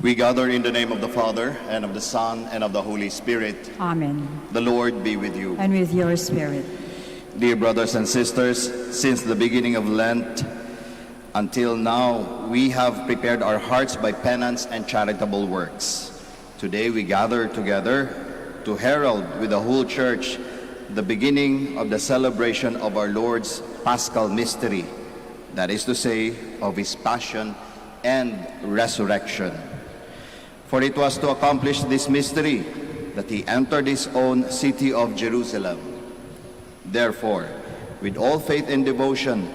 We gather in the name of the Father, and of the Son, and of the Holy Spirit. Amen. The Lord be with you. And with your spirit. Dear brothers and sisters, since the beginning of Lent until now, we have prepared our hearts by penance and charitable works. Today we gather together to herald with the whole Church the beginning of the celebration of our Lord's Paschal Mystery, that is to say, of His Passion and Resurrection. For it was to accomplish this mystery that He entered His own city of Jerusalem. Therefore, with all faith and devotion,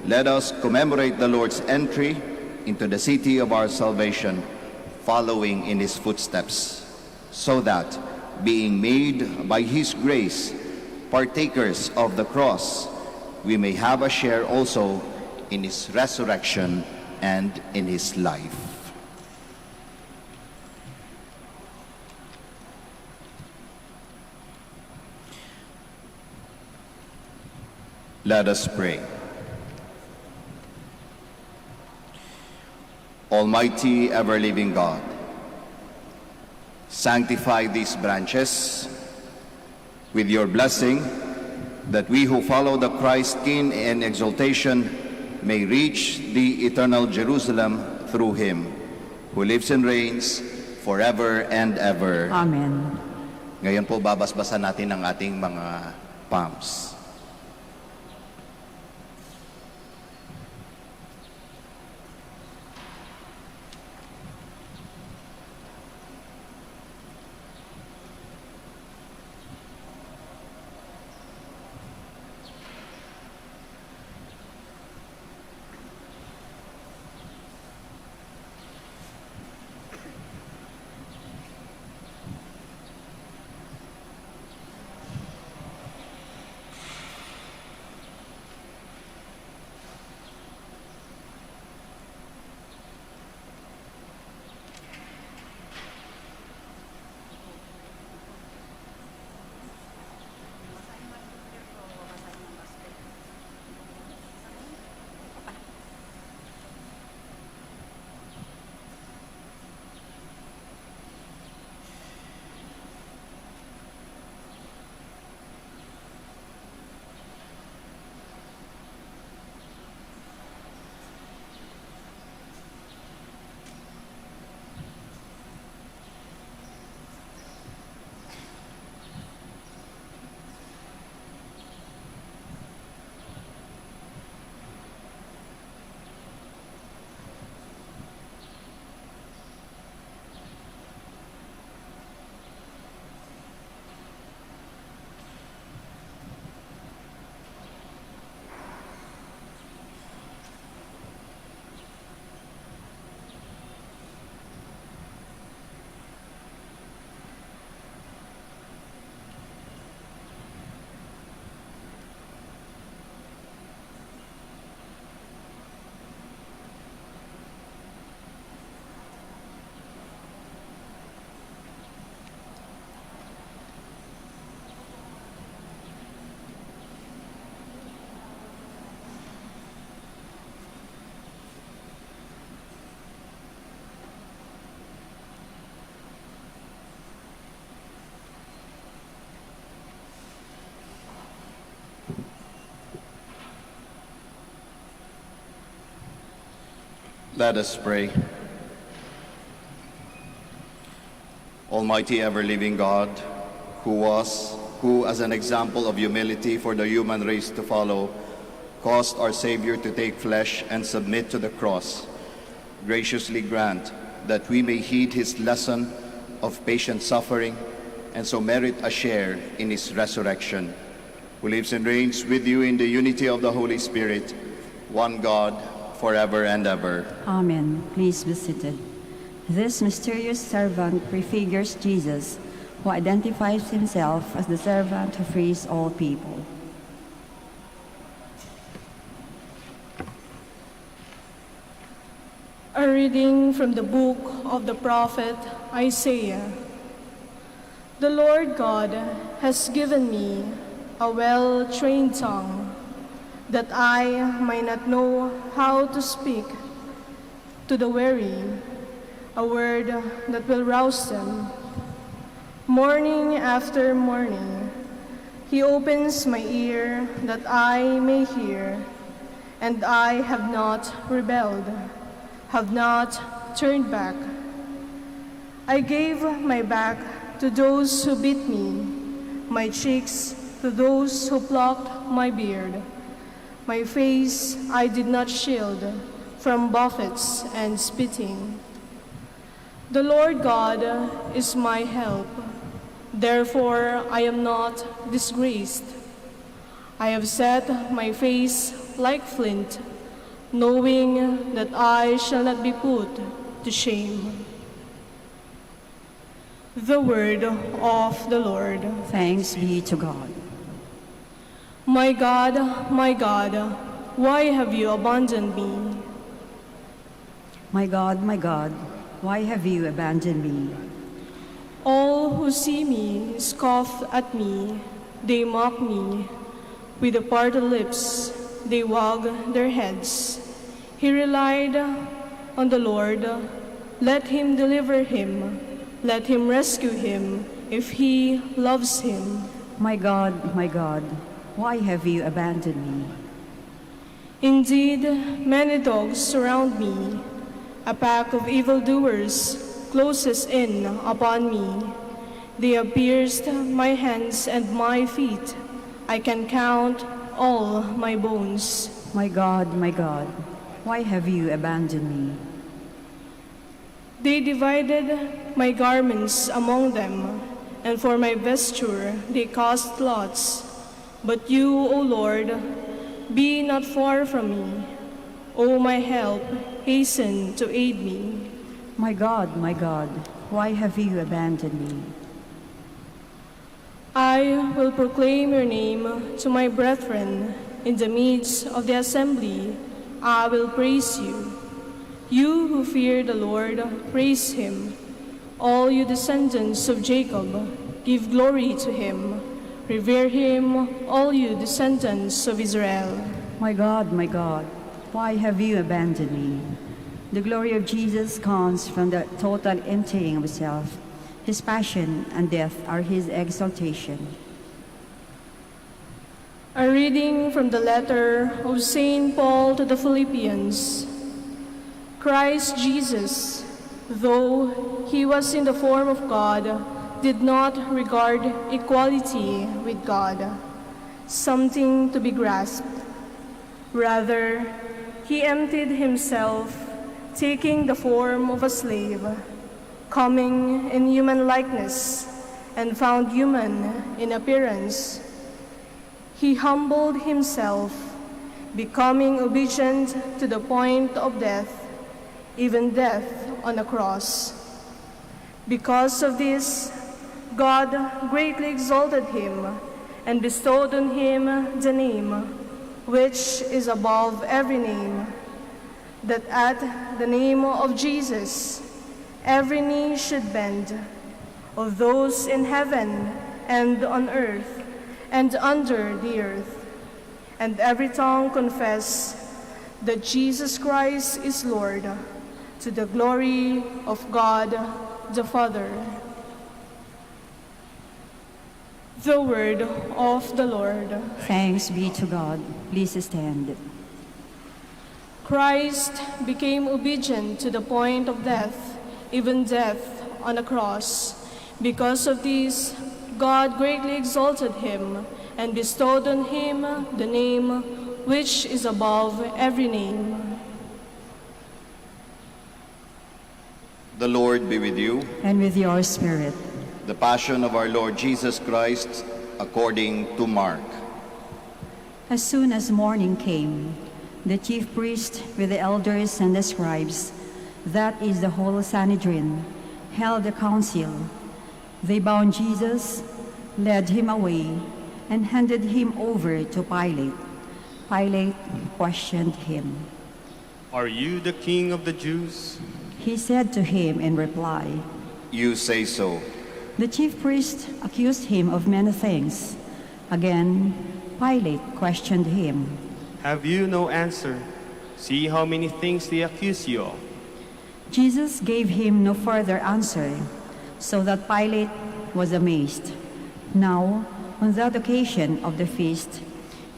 let us commemorate the Lord's entry into the city of our salvation, following in His footsteps, so that, being made by His grace partakers of the cross, we may have a share also in His resurrection and in His life. Let us pray. Almighty, ever-living God, sanctify these branches with your blessing, that we who follow the Christ King in exaltation may reach the eternal Jerusalem through Him, who lives and reigns forever and ever. Amen. Ngayon po, babasbasan natin ang ating mga palms. Let us pray. Almighty, ever-living God, who as an example of humility for the human race to follow, caused our Savior to take flesh and submit to the cross, graciously grant that we may heed His lesson of patient suffering and so merit a share in His resurrection, who lives and reigns with you in the unity of the Holy Spirit, one God, forever and ever. Amen. Please be seated. This mysterious servant prefigures Jesus, who identifies Himself as the servant who frees all people. A reading from the book of the prophet Isaiah. The Lord God has given me a well-trained tongue, that I might not know how to speak to the weary a word that will rouse them. Morning after morning, he opens my ear that I may hear, and I have not rebelled, have not turned back. I gave my back to those who beat me, my cheeks to those who plucked my beard. My face I did not shield from buffets and spitting. The Lord God is my help, therefore I am not disgraced. I have set my face like flint, knowing that I shall not be put to shame. The word of the Lord. Thanks be to God. My God, why have you abandoned me? My God, why have you abandoned me? All who see me scoff at me, they mock me. With the parted lips, they wag their heads. He relied on the Lord. Let him deliver him. Let him rescue him if he loves him. My God, why have you abandoned me? Indeed, many dogs surround me. A pack of evildoers closes in upon me. They have pierced my hands and my feet. I can count all my bones. My God, why have you abandoned me? They divided my garments among them, and for my vesture they cast lots. But you, O Lord, be not far from me. O my help, hasten to aid me. My God, why have you abandoned me? I will proclaim your name to my brethren. In the midst of the assembly, I will praise you. You who fear the Lord, praise him. All you descendants of Jacob, give glory to him. Revere him, all you descendants of Israel. My God, why have you abandoned me? The glory of Jesus comes from the total emptying of self. His passion and death are his exaltation. A reading from the letter of St. Paul to the Philippians. Christ Jesus, though he was in the form of God, did not regard equality with God something to be grasped. Rather, he emptied himself, taking the form of a slave, coming in human likeness, and found human in appearance. He humbled himself, becoming obedient to the point of death, even death on a cross. Because of this, God greatly exalted him and bestowed on him the name which is above every name, that at the name of Jesus every knee should bend, of those in heaven and on earth and under the earth, and every tongue confess that Jesus Christ is Lord, to the glory of God the Father. The word of the Lord. Thanks be to God. Please stand. Christ became obedient to the point of death, even death on a cross. Because of this, God greatly exalted him and bestowed on him the name which is above every name. The Lord be with you. And with your spirit. The Passion of our Lord Jesus Christ according to Mark. As soon as morning came, the chief priest with the elders and the scribes, that is the whole Sanhedrin, held a council. They bound Jesus, led him away, and handed him over to Pilate. Pilate questioned him. "Are you the king of the Jews?" He said to him in reply, You say so. The chief priest accused him of many things. Again, Pilate questioned him. "Have you no answer? See how many things they accuse you of." Jesus gave him no further answer, so that Pilate was amazed. Now, on that occasion of the feast,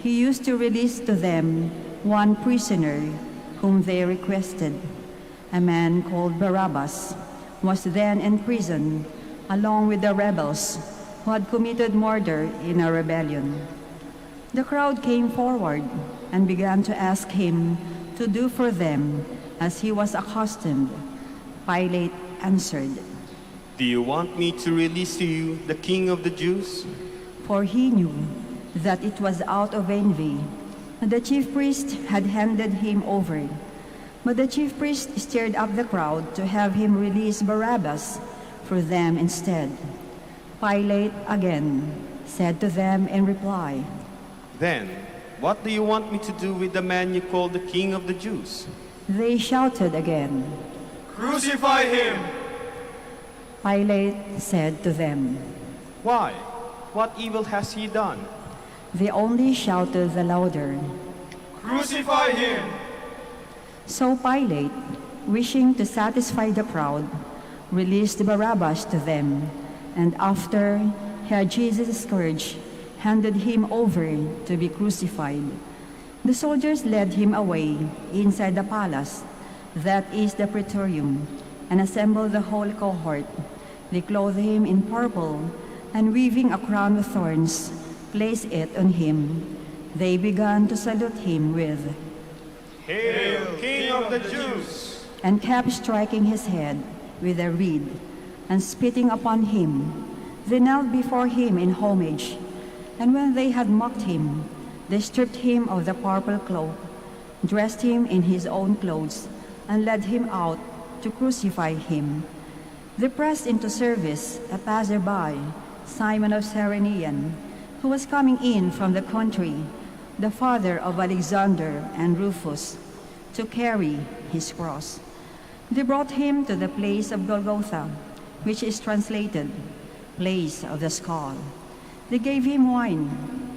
he used to release to them one prisoner whom they requested. A man called Barabbas was then in prison along with the rebels who had committed murder in a rebellion. The crowd came forward and began to ask him to do for them as he was accustomed. Pilate answered, Do you want me to release to you the King of the Jews? for he knew that it was out of envy. The chief priest had handed him over. But the chief priest stirred up the crowd to have him release Barabbas for them instead. Pilate again said to them in reply, Then, what do you want me to do with the man you call the King of the Jews? They shouted again. Crucify him! Pilate said to them. Why? What evil has he done? They only shouted the louder. Crucify him! So Pilate, wishing to satisfy the crowd, released Barabbas to them, and after he had Jesus scourged, handed him over to be crucified. The soldiers led him away inside the palace, that is the praetorium, and assembled the whole cohort. They clothed him in purple, and weaving a crown of thorns, placed it on him. They began to salute him with, Hail, King of the Jews! and kept striking his head with a reed, and spitting upon him. They knelt before him in homage, and when they had mocked him, they stripped him of the purple cloak, dressed him in his own clothes, and led him out to crucify him. They pressed into service a passerby, Simon of Cyrene, who was coming in from the country, the father of Alexander and Rufus, to carry his cross. They brought him to the place of Golgotha, which is translated, place of the skull. They gave him wine,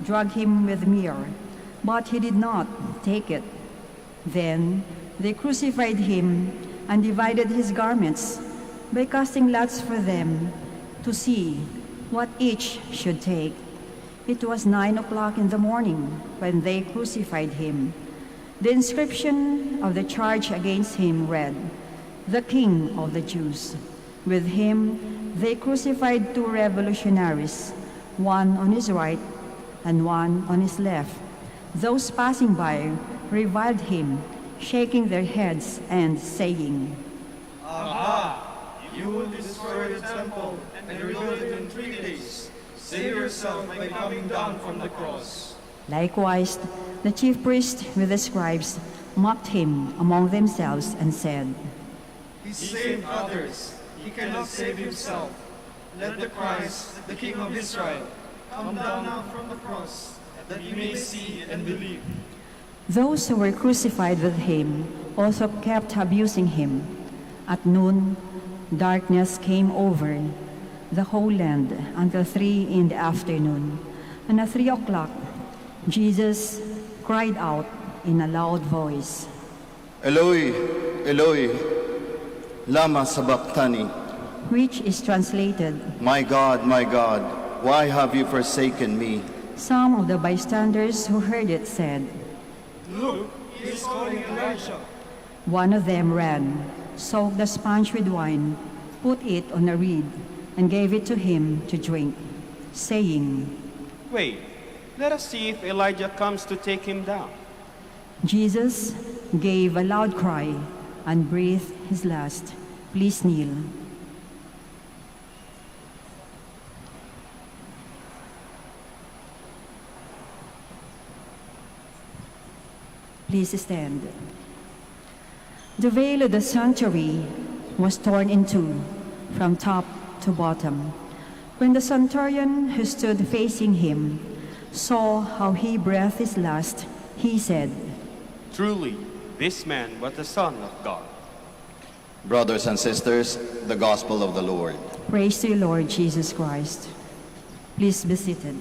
drugged him with myrrh, but he did not take it. Then they crucified him and divided his garments by casting lots for them to see what each should take. It was 9 o'clock in the morning when they crucified him. The inscription of the charge against him read, "The King of the Jews." With him, they crucified two revolutionaries, one on his right and one on his left. Those passing by reviled him, shaking their heads and saying, Aha! You will destroy the temple and rebuild it in 3 days. Save yourself by coming down from the cross. Likewise, the chief priests with the scribes mocked him among themselves and said, He saved others. He cannot save himself. Let the Christ, the King of Israel, come down now from the cross, that you may see and believe. Those who were crucified with him also kept abusing him. At noon, darkness came over the whole land until 3 in the afternoon. And at 3 o'clock, Jesus cried out in a loud voice, Eloi, Eloi, lama sabachthani. which is translated, My God, why have you forsaken me? Some of the bystanders who heard it said, Look, he is calling Elijah. One of them ran, soaked the sponge with wine, put it on a reed, and gave it to him to drink, saying, Wait, let us see if Elijah comes to take him down. Jesus gave a loud cry and breathed his last. Please kneel. Please stand. The veil of the sanctuary was torn in two, from top to bottom. When the centurion who stood facing him saw how he breathed his last, he said, Truly, this man was the Son of God. Brothers and sisters, the Gospel of the Lord. Praise to you, Lord Jesus Christ. Please be seated.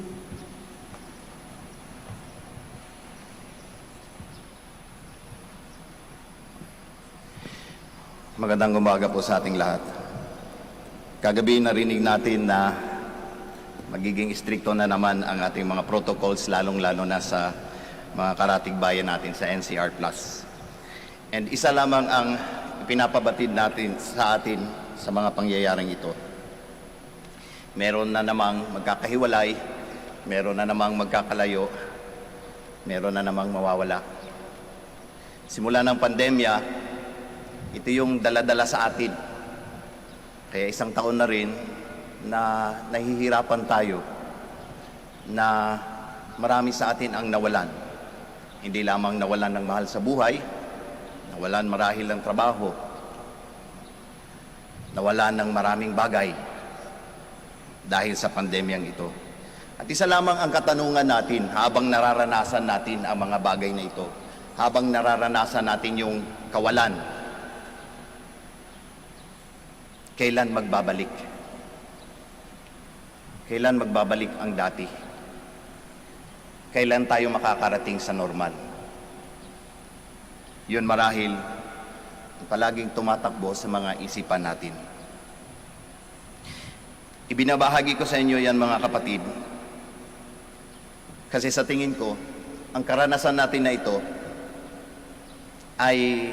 Magandang umaga po sa ating lahat. Kagabi narinig natin na magiging istrikto na naman ang ating mga protocols, lalong-lalo na sa mga karatig bayan natin sa NCR+. And isa lamang ang pinapabatid natin sa atin sa mga pangyayaring ito. Meron na namang magkakahiwalay, meron na namang magkakalayo, meron na namang mawawala. Simula ng pandemya, ito yung dala-dala sa atin. Kaya isang taon na rin na nahihirapan tayo na marami sa atin ang nawalan. Hindi lamang nawalan ng mahal sa buhay, nawalan marahil ng trabaho, nawalan ng maraming bagay dahil sa pandemyang ito. At isa lamang ang katanungan natin habang nararanasan natin ang mga bagay na ito, habang nararanasan natin yung kawalan, kailan magbabalik? Kailan magbabalik ang dati? Kailan tayo makakarating sa normal? Yun marahil palaging tumatakbo sa mga isipan natin. Ibinabahagi ko sa inyo yan, mga kapatid, kasi sa tingin ko, ang karanasan natin na ito ay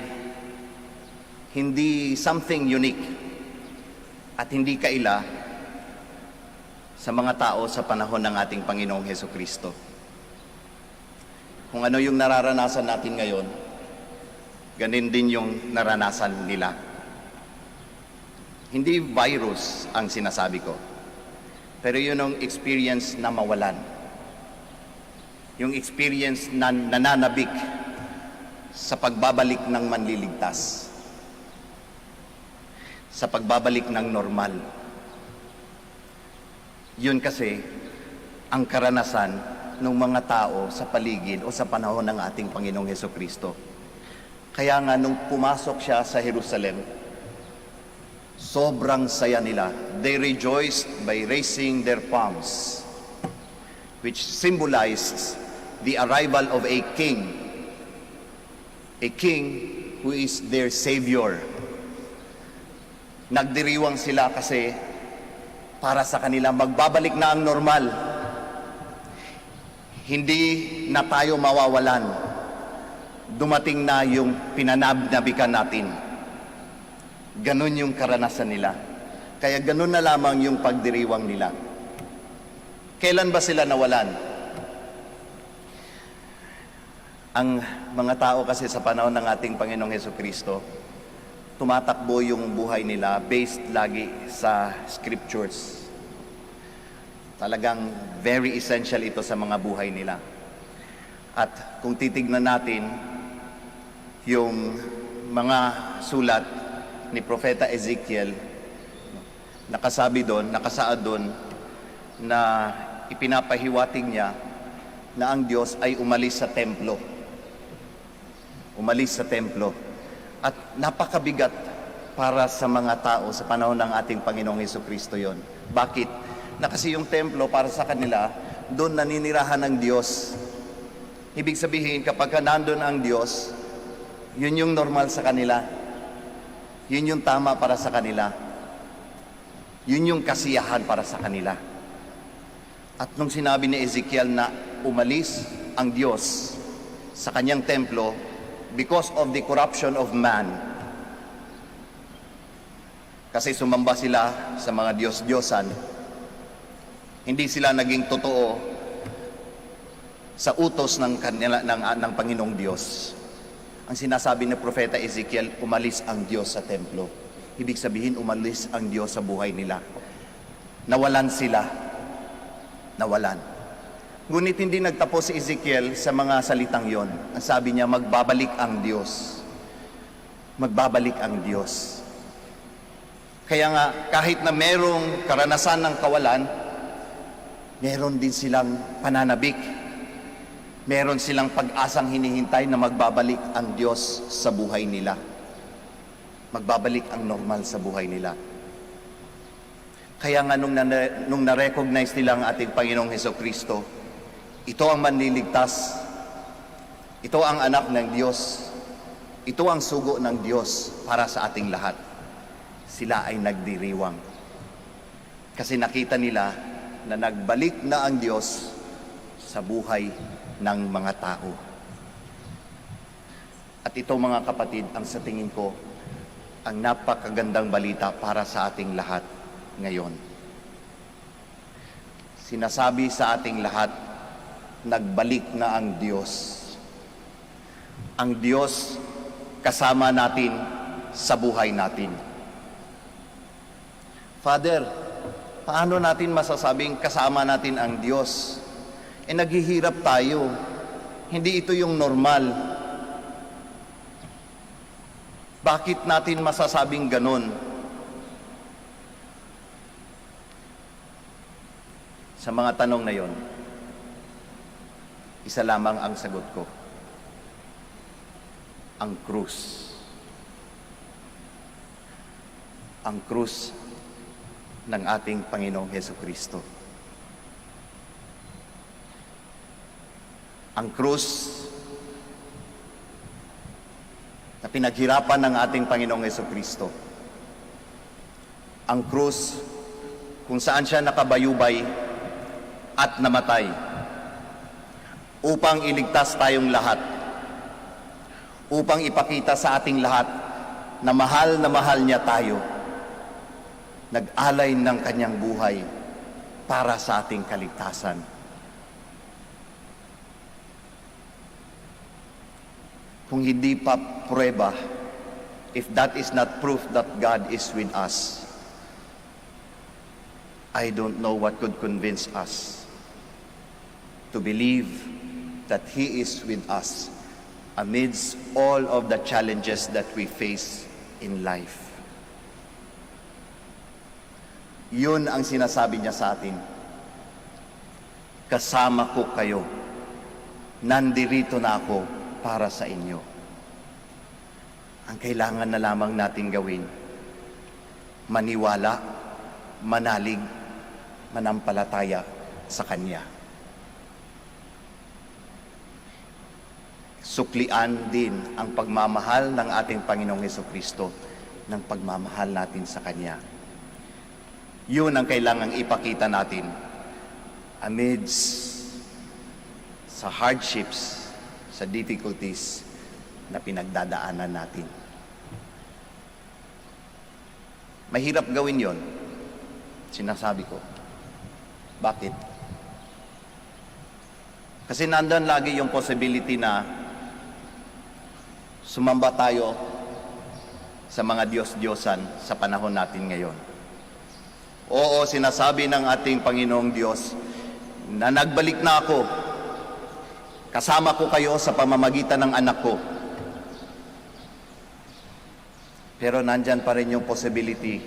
hindi something unique at hindi kaila sa mga tao sa panahon ng ating Panginoong Hesukristo. Kung ano yung nararanasan natin ngayon, ganin din yung naranasan nila. Hindi virus ang sinasabi ko, pero yun ang experience na mawalan. Yung experience na nananabik sa pagbabalik ng manliligtas, sa pagbabalik ng normal. Yun kasi ang karanasan ng mga tao sa paligid o sa panahon ng ating Panginoong Hesukristo. Kaya nga nung pumasok siya sa Jerusalem, sobrang saya nila. They rejoiced by raising their palms, which symbolizes the arrival of a king who is their Savior. Nagdiriwang sila kasi para sa kanila magbabalik na ang normal. Hindi na tayo mawawalan. Dumating na yung pinanabnabikan natin. Ganun yung karanasan nila. Kaya ganun na lamang yung pagdiriwang nila. Kailan ba sila nawalan? Ang mga tao kasi sa panahon ng ating Panginoong Hesukristo, tumatakbo yung buhay nila based lagi sa scriptures. Talagang very essential ito sa mga buhay nila. At kung titignan natin yung mga sulat ni Propeta Ezekiel, nakasaad doon na ipinapahiwatig niya na ang Diyos ay umalis sa templo. Umalis sa templo. At napakabigat para sa mga tao sa panahon ng ating Panginoong Hesukristo yon. Bakit? Na kasi yung templo para sa kanila, doon naninirahan ng Diyos. Ibig sabihin, kapag nandun ang Diyos, yun yung normal sa kanila. Yun yung tama para sa kanila. Yun yung kasiyahan para sa kanila. At nung sinabi ni Ezekiel na umalis ang Diyos sa kanyang templo because of the corruption of man, kasi sumamba sila sa mga Diyos-Diyosan, hindi sila naging totoo sa utos ng Panginoong Diyos. Ang sinasabi ni Propeta Ezekiel, umalis ang Diyos sa templo. Ibig sabihin, umalis ang Diyos sa buhay nila. Nawalan sila. Nawalan. Ngunit hindi nagtapos si Ezekiel sa mga salitang yon. Ang sabi niya, magbabalik ang Diyos. Magbabalik ang Diyos. Kaya nga, kahit na merong karanasan ng kawalan, meron din silang pananabik. Meron silang pag-asang hinihintay na magbabalik ang Diyos sa buhay nila. Magbabalik ang normal sa buhay nila. Kaya nga nung na-recognize nila ang ating Panginoong Hesukristo, ito ang manliligtas, ito ang anak ng Diyos, Ito ang sugo ng Diyos para sa ating lahat. Sila ay nagdiriwang. Kasi nakita nila na nagbalik na ang Diyos sa buhay ng mga tao. At ito mga kapatid, ang sa tingin ko, ang napakagandang balita para sa ating lahat ngayon. Sinasabi sa ating lahat, nagbalik na ang Diyos. Ang Diyos kasama natin sa buhay natin. Father, paano natin masasabing kasama natin ang Diyos? Naghihirap tayo. Hindi ito yung normal. Bakit natin masasabing ganon? Sa mga tanong na yon, isa lamang ang sagot ko. Ang krus. Ang krus ng ating Panginoong Hesukristo. Ang krus na pinaghirapan ng ating Panginoong Hesukristo. Ang krus kung saan siya nakabayubay at namatay upang iligtas tayong lahat, upang ipakita sa ating lahat na mahal niya tayo. Nag-alay ng kanyang buhay para sa ating kaligtasan. Kung hindi pa prueba, if that is not proof that God is with us, I don't know what could convince us to believe that He is with us amidst all of the challenges that we face in life. Yun ang sinasabi niya sa atin. Kasama ko kayo. Nandirito na ako para sa inyo. Ang kailangan na lamang natin gawin, maniwala, manalig, manampalataya sa Kanya. Suklian din ang pagmamahal ng ating Panginoong Hesukristo ng pagmamahal natin sa Kanya. Yun ang kailangang ipakita natin amidst sa hardships, sa difficulties na pinagdadaanan natin. Mahirap gawin yon, sinasabi ko. Bakit? Kasi nandun lagi yung possibility na sumamba tayo sa mga Diyos-Diyosan sa panahon natin ngayon. Oo, sinasabi ng ating Panginoong Diyos na nagbalik na ako. Kasama ko kayo sa pamamagitan ng anak ko. Pero nandyan pa rin yung possibility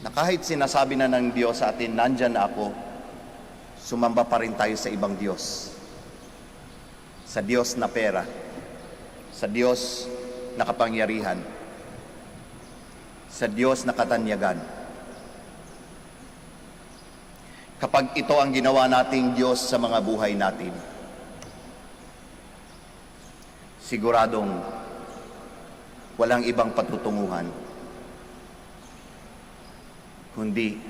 na kahit sinasabi na ng Diyos sa atin, nandyan na ako, sumamba pa rin tayo sa ibang Diyos. Sa Diyos na pera, sa Diyos na kapangyarihan, sa Diyos na katanyagan. Kapag ito ang ginawa nating Diyos sa mga buhay natin, siguradong walang ibang patutunguhan kundi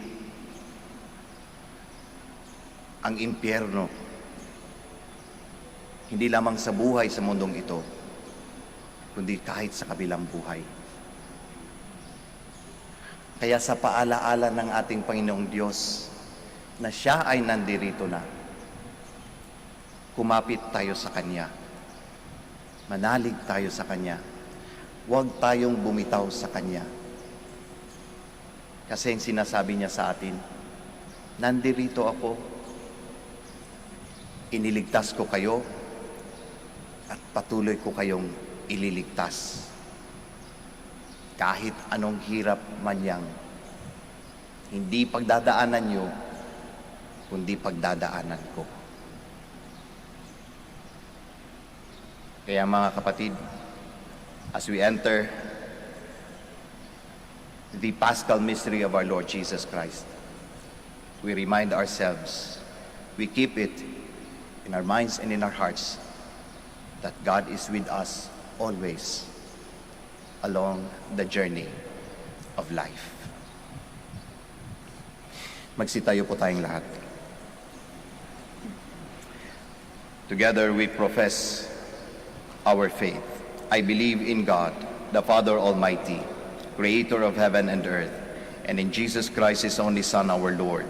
ang impyerno, hindi lamang sa buhay sa mundong ito, kundi kahit sa kabilang buhay. Kaya sa paalaala ng ating Panginoong Diyos na Siya ay nandirito na, kumapit tayo sa Kanya, manalig tayo sa Kanya, huwag tayong bumitaw sa Kanya. Kasi yung sinasabi niya sa atin, nandirito ako, iniligtas ko kayo, at patuloy ko kayong ililigtas. Kahit anong hirap man yang, hindi pagdadaanan nyo, kundi pagdadaanan ko. Kaya mga kapatid, as we enter the Paschal mystery of our Lord Jesus Christ, we remind ourselves, we keep it in our minds and in our hearts, that God is with us always, along the journey of life. Magsitayo po tayong lahat. Together we profess our faith. I believe in God, the Father Almighty, creator of heaven and earth, and in Jesus Christ, his only Son, our Lord,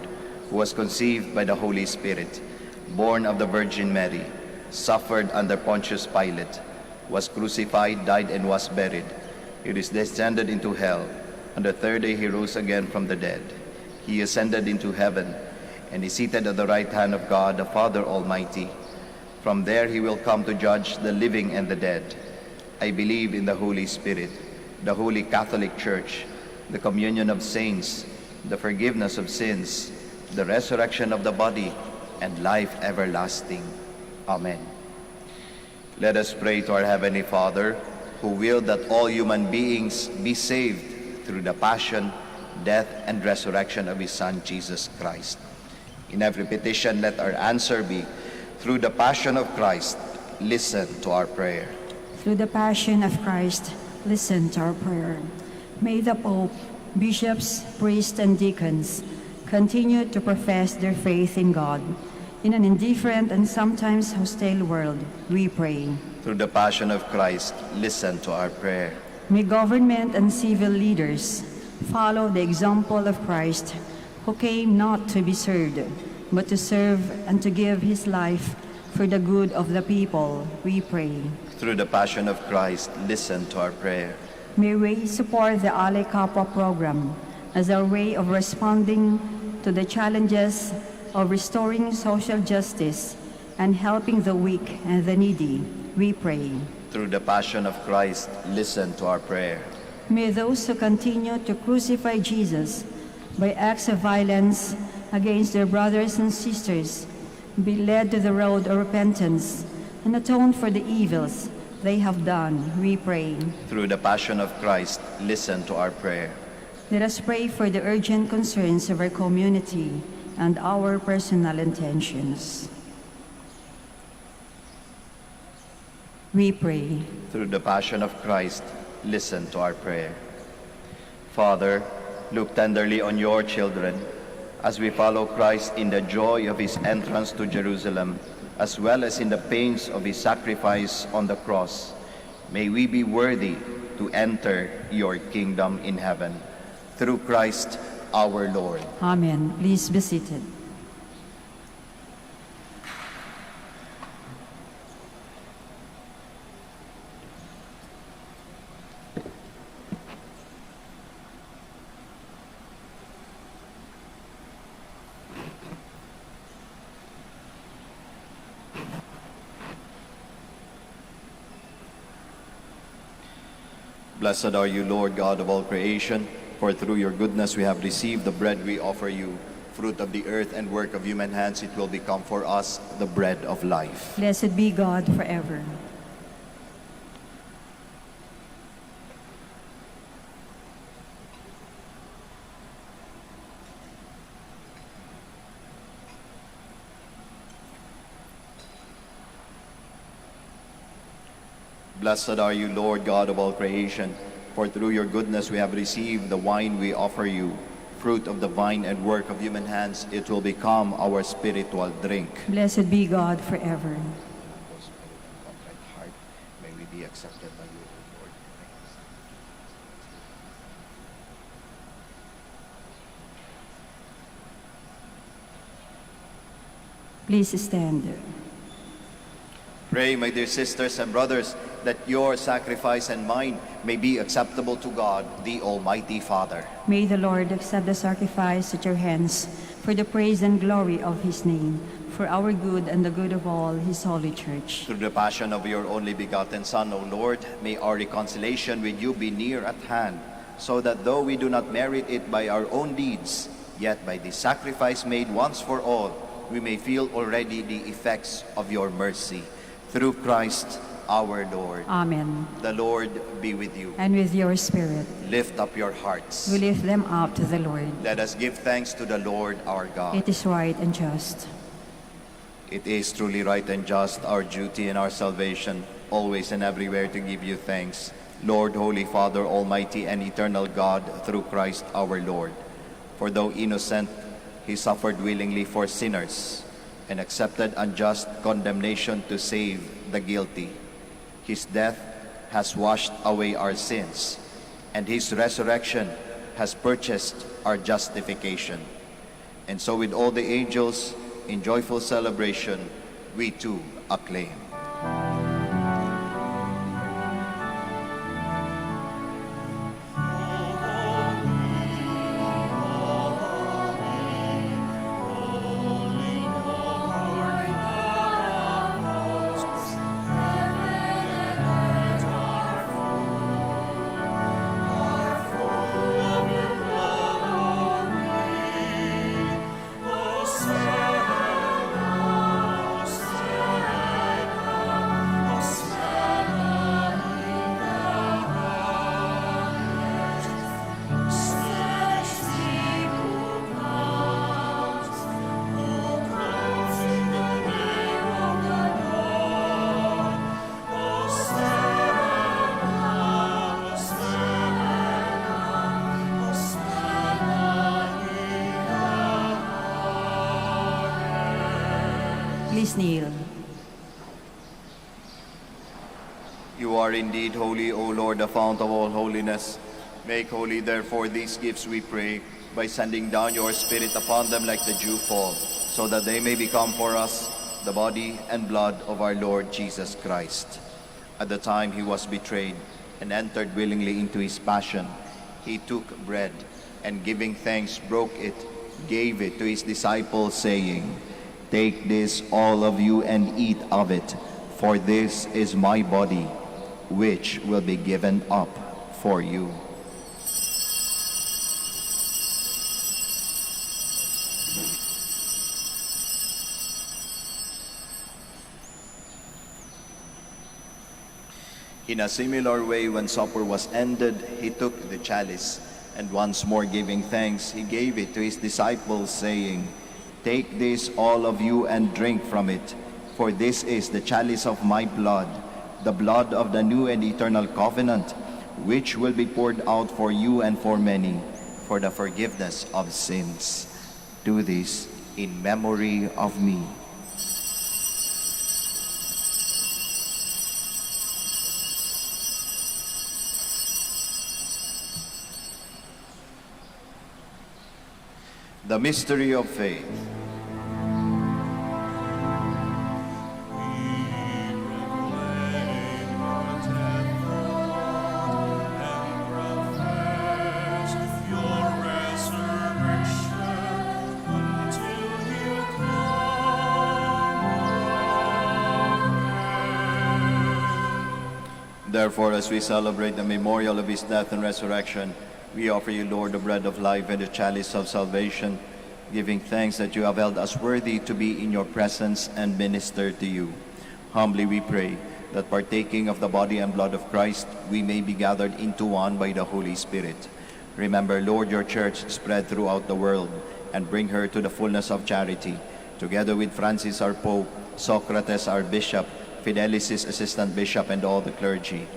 who was conceived by the Holy Spirit, born of the Virgin Mary, suffered under Pontius Pilate, was crucified, died, and was buried. He is descended into hell. On the third day he rose again from the dead. He ascended into heaven, and is seated at the right hand of God, the Father Almighty. From there he will come to judge the living and the dead. I believe in the Holy Spirit, the Holy Catholic Church, the communion of saints, the forgiveness of sins, the resurrection of the body, and life everlasting. Amen. Let us pray to our Heavenly Father, who willed that all human beings be saved through the passion, death, and resurrection of his Son, Jesus Christ. In every petition, let our answer be, through the passion of Christ, listen to our prayer. Through the passion of Christ, listen to our prayer. May the Pope, bishops, priests, and deacons continue to profess their faith in God. In an indifferent and sometimes hostile world, we pray. Through the passion of Christ, listen to our prayer. May government and civil leaders follow the example of Christ, who came not to be served, but to serve and to give his life for the good of the people, we pray. Through the passion of Christ, listen to our prayer. May we support the Ale Kapwa program as our way of responding to the challenges of restoring social justice and helping the weak and the needy, we pray. Through the passion of Christ, listen to our prayer. May those who continue to crucify Jesus by acts of violence against their brothers and sisters be led to the road of repentance and atone for the evils they have done, we pray. Through the passion of Christ, listen to our prayer. Let us pray for the urgent concerns of our community and our personal intentions. We pray. Through the passion of Christ, listen to our prayer. Father, look tenderly on your children as we follow Christ in the joy of his entrance to Jerusalem, as well as in the pains of his sacrifice on the cross. May we be worthy to enter your kingdom in heaven. Through Christ our Lord. Amen. Please be seated. Blessed are you, Lord God of all creation, for through your goodness we have received the bread we offer you. Fruit of the earth and work of human hands, it will become for us the bread of life. Blessed be God forever. Blessed are you, Lord God of all creation, for through your goodness we have received the wine we offer you. Fruit of the vine and work of human hands, it will become our spiritual drink. Blessed be God forever. May we be accepted by you, O Lord. Please stand. Pray, my dear sisters and brothers, that your sacrifice and mine may be acceptable to God, the Almighty Father. May the Lord accept the sacrifice at your hands for the praise and glory of his name, for our good and the good of all his holy church. Through the passion of your only begotten Son, O Lord, may our reconciliation with you be near at hand, so that though we do not merit it by our own deeds, yet by the sacrifice made once for all, we may feel already the effects of your mercy. Through Christ our Lord. Amen. The Lord be with you. And with your spirit. Lift up your hearts. We lift them up to the Lord. Let us give thanks to the Lord our God. It is right and just. It is truly right and just, our duty and our salvation, always and everywhere to give you thanks, Lord, Holy Father, Almighty and eternal God, through Christ our Lord. For though innocent, he suffered willingly for sinners and accepted unjust condemnation to save the guilty. His death has washed away our sins, and his resurrection has purchased our justification. And so with all the angels, in joyful celebration, we too acclaim. Please kneel. You are indeed holy, O Lord, the fount of all holiness. Make holy, therefore, these gifts, we pray, by sending down your Spirit upon them like the dew fall, so that they may become for us the body and blood of our Lord Jesus Christ. At the time he was betrayed and entered willingly into his passion, he took bread and giving thanks broke it, gave it to his disciples, saying, "Take this, all of you, and eat of it, for this is my body, which will be given up for you." In a similar way, when supper was ended, he took the chalice, and once more giving thanks, he gave it to his disciples, saying, "Take this, all of you, and drink from it, for this is the chalice of my blood, the blood of the new and eternal covenant, which will be poured out for you and for many, for the forgiveness of sins. Do this in memory of me." The mystery of faith. Therefore, as we celebrate the memorial of his death and resurrection, we offer you, Lord, the bread of life and the chalice of salvation, giving thanks that you have held us worthy to be in your presence and minister to you. Humbly we pray that partaking of the body and blood of Christ, we may be gathered into one by the Holy Spirit. Remember, Lord, your church spread throughout the world, and bring her to the fullness of charity, together with Francis our Pope, Socrates our Bishop, Fidelis his Assistant Bishop, and all the clergy.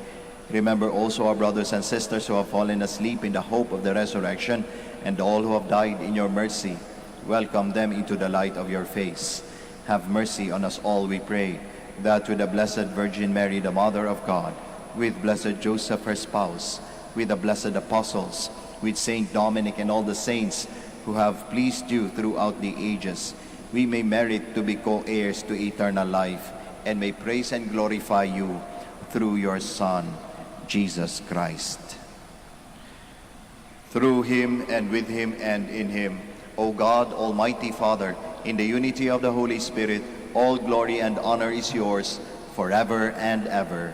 Remember also our brothers and sisters who have fallen asleep in the hope of the resurrection, and all who have died in your mercy. Welcome them into the light of your face. Have mercy on us all, we pray, that with the Blessed Virgin Mary, the Mother of God, with Blessed Joseph, her spouse, with the blessed apostles, with Saint Dominic and all the saints who have pleased you throughout the ages, we may merit to be co-heirs to eternal life, and may praise and glorify you through your Son, Jesus Christ. Through him, and with him, and in him, O God, Almighty Father, in the unity of the Holy Spirit, all glory and honor is yours forever and ever.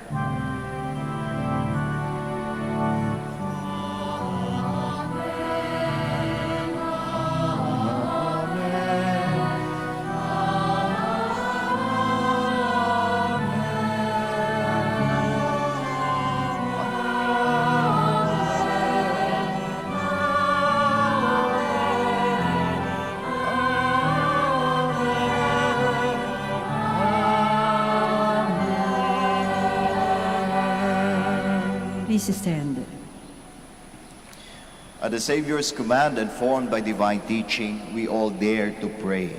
Please stand. At the Savior's command and formed by divine teaching, we all dare to pray.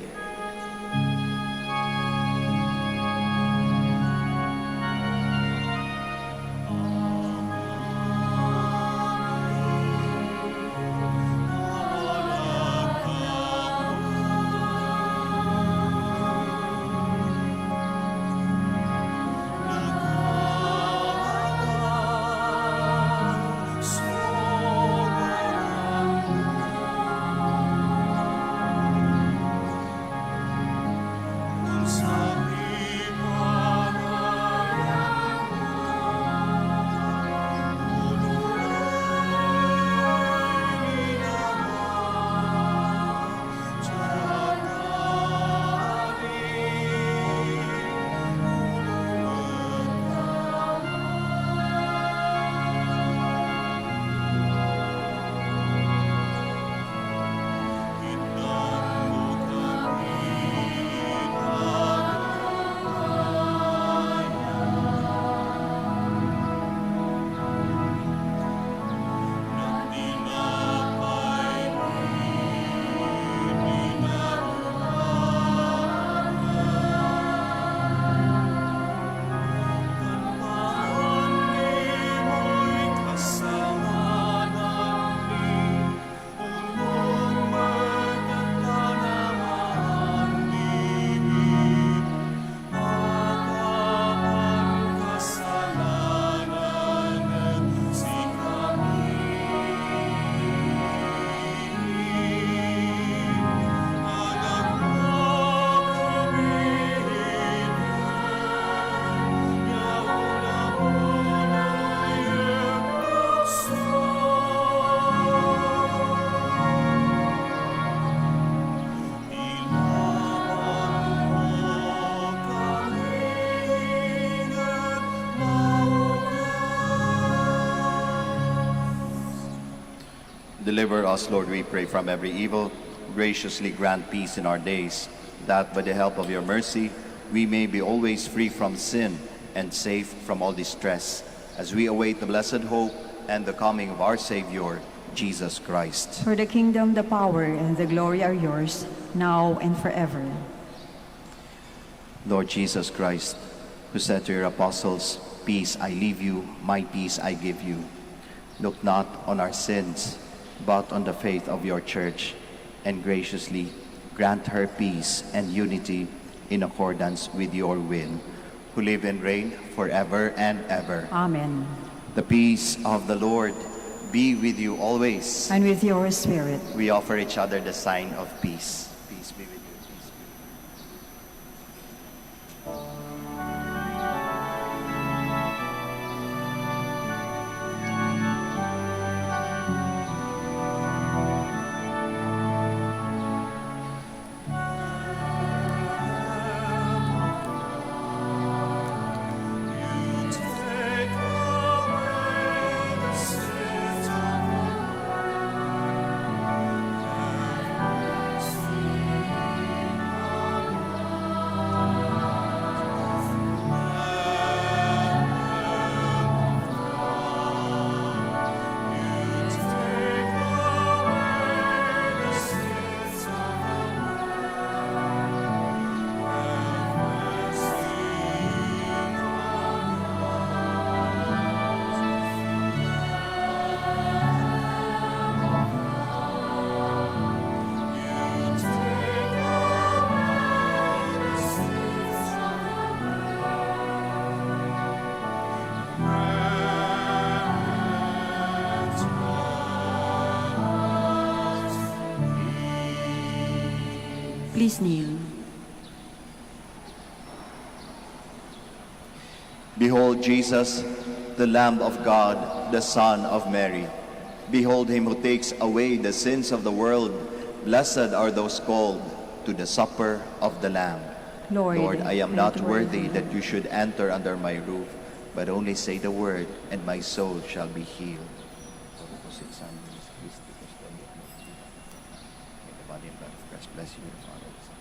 Deliver us, Lord, we pray, from every evil. Graciously grant peace in our days, that by the help of your mercy, we may be always free from sin and safe from all distress, as we await the blessed hope and the coming of our Savior, Jesus Christ. For the kingdom, the power, and the glory are yours, now and forever. Lord Jesus Christ, who said to your apostles, "Peace I leave you, my peace I give you," look not on our sins, but on the faith of your church, and graciously grant her peace and unity in accordance with your will, who live and reign forever and ever. Amen. The peace of the Lord be with you always. And with your spirit. We offer each other the sign of peace. Peace be with you. Peace be with you. Please kneel. Behold Jesus, the Lamb of God, the Son of Mary. Behold him who takes away the sins of the world. Blessed are those called to the supper of the Lamb. Lord, I am not worthy that you should enter under my roof, but only say the word, and my soul shall be healed. May the body and blood of Christ bless you, the Father. The Son.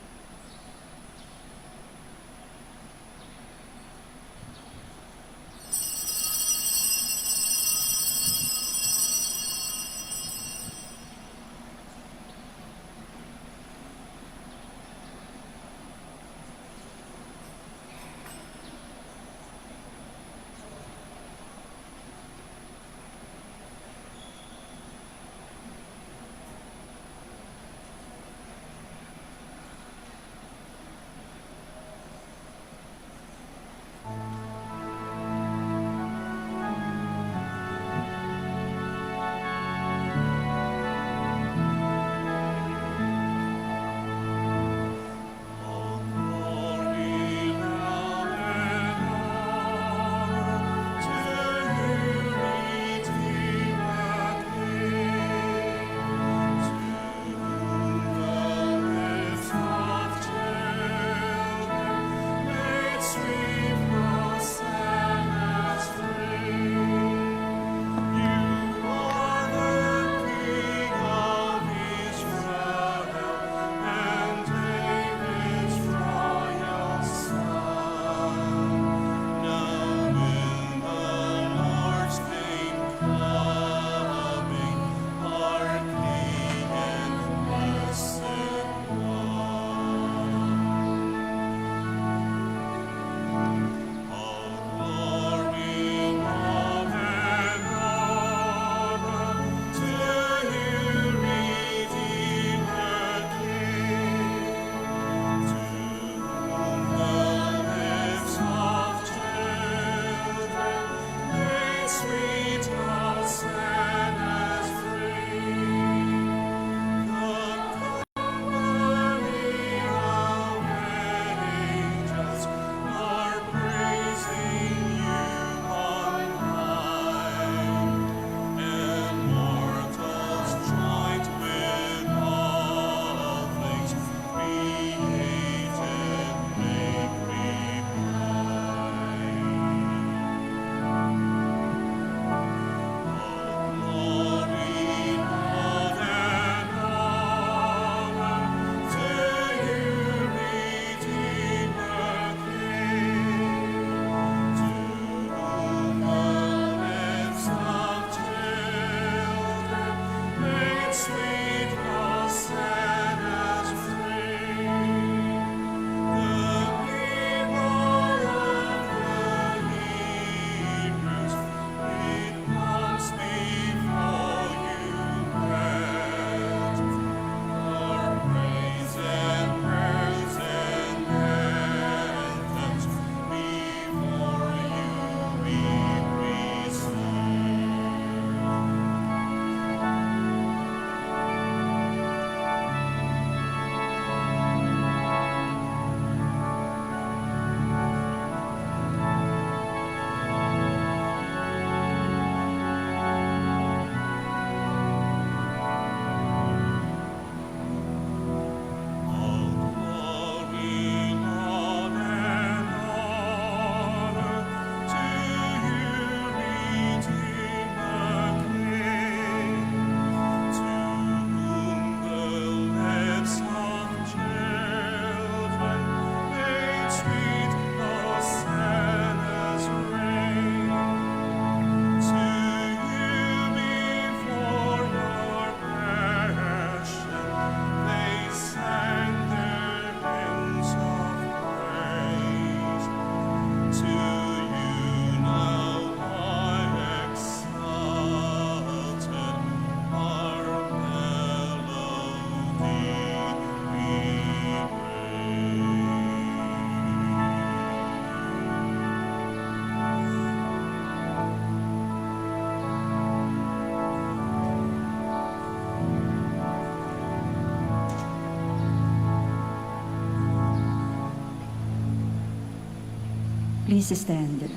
Please stand.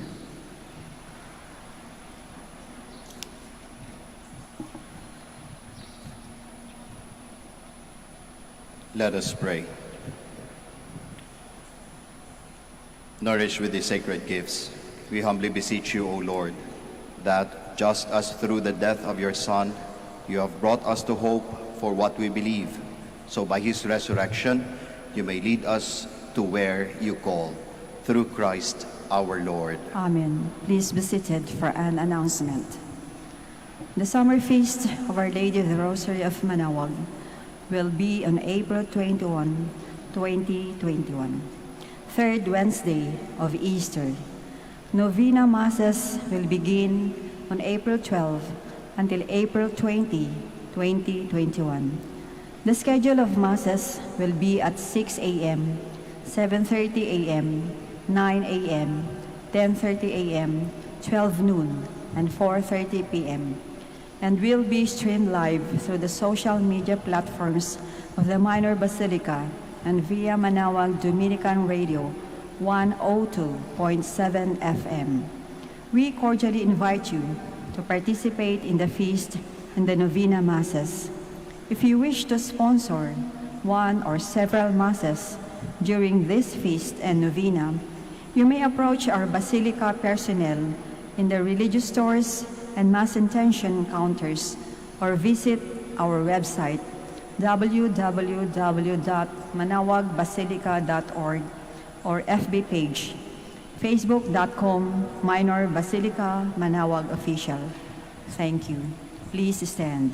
Let us pray. Nourished with the sacred gifts, we humbly beseech you, O Lord, that just as through the death of your Son, you have brought us to hope for what we believe, so by his resurrection, you may lead us to where you call, through Christ our Lord. Amen. Please be seated for an announcement. The summer feast of Our Lady of the Rosary of Manaoag will be on April 21, 2021, third Wednesday of Easter. Novena Masses will begin on April 12 until April 20, 2021. The schedule of Masses will be at 6 a.m., 7:30 a.m., 9 a.m., 10:30 a.m., 12 noon, and 4:30 p.m., and will be streamed live through the social media platforms of the Minor Basilica and via Manaoag Dominican Radio 102.7 FM. We cordially invite you to participate in the feast and the Novena Masses. If you wish to sponsor one or several Masses during this feast and Novena, you may approach our Basilica personnel in the religious stores and Mass intention counters, or visit our website www.manawagbasilica.org or FB page facebook.com Minor Basilica Manaoag Official. Thank you. Please stand.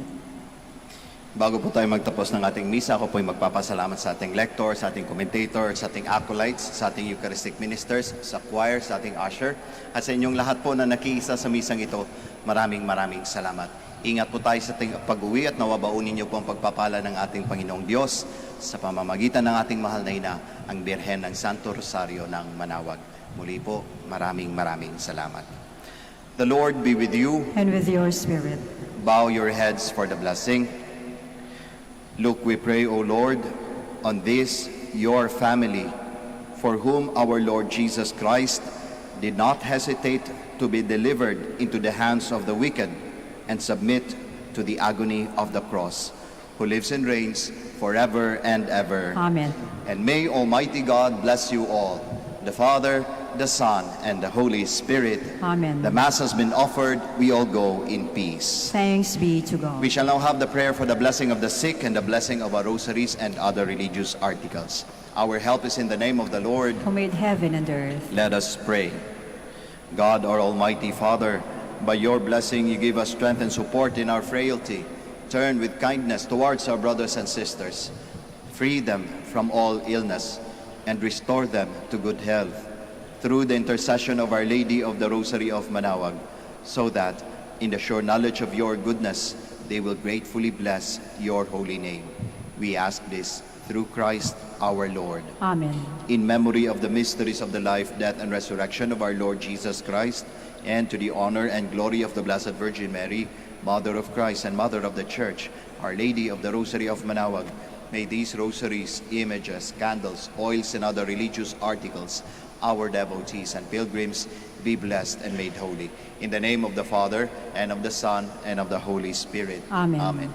Bago po tayo magtapos ng ating misa, ako po ay magpapasalamat sa ating lector, sa ating commentator, sa ating acolytes, sa ating Eucharistic ministers, sa choir, sa ating usher, at sa inyong lahat po na nakiisa sa misang ito. Maraming salamat. Ingat po tayo sa ating pag-uwi at nawabaunin niyo po ang pagpapala ng ating Panginoong Diyos sa pamamagitan ng ating mahal na ina, ang Birhen ng Santo Rosario ng Manaoag. Muli po, maraming salamat. The Lord be with you. And with your spirit. Bow your heads for the blessing. Look, we pray, O Lord, on this, your family, for whom our Lord Jesus Christ did not hesitate to be delivered into the hands of the wicked and submit to the agony of the cross, who lives and reigns forever and ever. Amen. And may Almighty God bless you all, the Father, the Son, and the Holy Spirit. Amen. The Mass has been offered. We all go in peace. Thanks be to God. We shall now have the prayer for the blessing of the sick and the blessing of our rosaries and other religious articles. Our help is in the name of the Lord, Who made heaven and earth. Let us pray. God, our Almighty Father, by your blessing you give us strength and support in our frailty. Turn with kindness towards our brothers and sisters. Free them from all illness and restore them to good health through the intercession of Our Lady of the Rosary of Manaoag, so that in the sure knowledge of your goodness they will gratefully bless your holy name. We ask this through Christ our Lord. Amen. In memory of the mysteries of the life, death, and resurrection of our Lord Jesus Christ, and to the honor and glory of the Blessed Virgin Mary, Mother of Christ and Mother of the Church, Our Lady of the Rosary of Manaoag, may these rosaries, images, candles, oils, and other religious articles, our devotees and pilgrims, be blessed and made holy. In the name of the Father, and of the Son, and of the Holy Spirit. Amen. Amen.